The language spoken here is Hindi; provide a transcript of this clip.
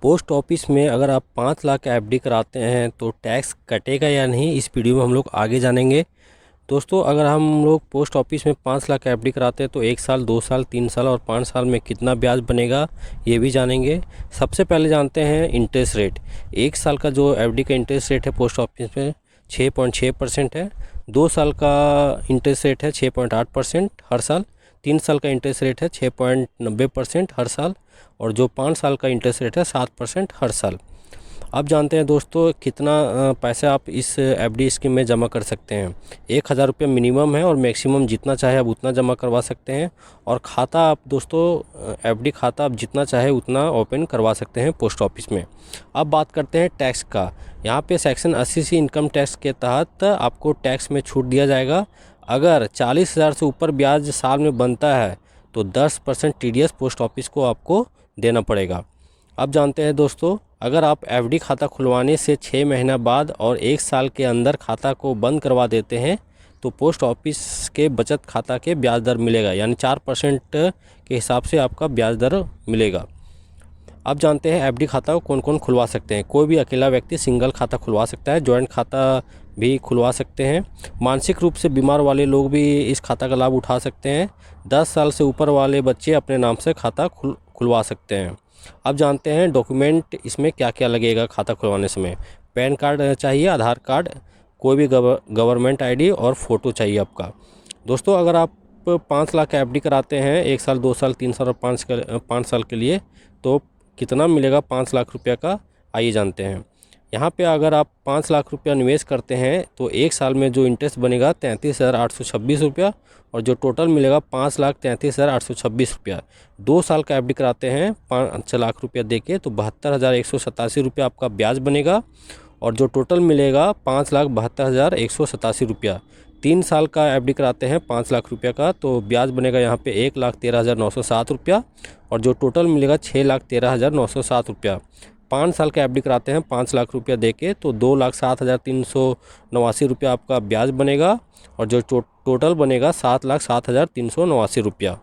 पोस्ट ऑफिस में अगर आप 5 लाख एफडी कराते हैं तो टैक्स कटेगा या नहीं, इस वीडियो में हम लोग आगे जानेंगे। दोस्तों, अगर हम लोग पोस्ट ऑफिस में 5 लाख एफडी कराते हैं तो 1 साल, 2 साल, 3 साल और 5 साल में कितना ब्याज बनेगा ये भी जानेंगे। सबसे पहले जानते हैं इंटरेस्ट रेट। 1 साल का जो एफडी का इंटरेस्ट रेट है पोस्ट ऑफिस में 6.6% है। 2 साल का इंटरेस्ट रेट है 6.8% हर साल। 3 साल का इंटरेस्ट रेट है 6.90% हर साल। और जो 5 साल का इंटरेस्ट रेट है 7% हर साल। अब जानते हैं दोस्तों कितना पैसा आप इस एफडी स्कीम में जमा कर सकते हैं। 1,000 रुपये मिनिमम है और मैक्सिमम जितना चाहे आप उतना जमा करवा सकते हैं। और खाता आप दोस्तों एफडी खाता आप जितना चाहे उतना ओपन करवा सकते हैं पोस्ट ऑफिस में। अब बात करते हैं टैक्स का। यहाँ पे सेक्शन 80 सी इनकम टैक्स के तहत आपको टैक्स में छूट दिया जाएगा। अगर 40,000 से ऊपर ब्याज साल में बनता है तो 10% TDS पोस्ट ऑफिस को आपको देना पड़ेगा। अब जानते हैं दोस्तों, अगर आप एफडी खाता खुलवाने से 6 महीना बाद और 1 साल के अंदर खाता को बंद करवा देते हैं तो पोस्ट ऑफिस के बचत खाता के ब्याज दर मिलेगा, यानी 4% के हिसाब से आपका ब्याज दर मिलेगा। अब जानते हैं एफडी खाता को कौन कौन खुलवा सकते हैं। कोई भी अकेला व्यक्ति सिंगल खाता खुलवा सकता है, जॉइंट खाता भी खुलवा सकते हैं। मानसिक रूप से बीमार वाले लोग भी इस खाता का लाभ उठा सकते हैं। 10 साल से ऊपर वाले बच्चे अपने नाम से खाता खुलवा सकते हैं। अब जानते हैं डॉक्यूमेंट इसमें क्या क्या लगेगा खाता खुलवाने समय। पैन कार्ड चाहिए, आधार कार्ड, कोई भी गवर्नमेंट आईडी और फ़ोटो चाहिए आपका। दोस्तों, अगर आप 5 लाख एफडी कराते हैं 1 साल, 2 साल, 3 साल और 5 साल के लिए तो कितना मिलेगा 5 लाख रुपये का, आइए जानते हैं। यहाँ पे अगर आप 5 लाख रुपया निवेश करते हैं तो 1 साल में जो इंटरेस्ट बनेगा 33,826 रुपया और जो टोटल मिलेगा 5,33,826 रुपया। 2 साल का एफडी कराते हैं 5 लाख रुपया देके तो 72,187 रुपया आपका ब्याज बनेगा और जो टोटल मिलेगा 5,72,187 रुपया। 3 साल का एफडी कराते हैं 5 लाख रुपया का तो ब्याज बनेगा यहाँ पे 1,13,907 रुपया और जो टोटल मिलेगा 6,13,907 रुपया। 5 साल का एफडी कराते हैं 5 लाख रुपया देके तो 2,07,389 रुपया आपका ब्याज बनेगा और जो टोटल बनेगा 7,07,389 रुपया।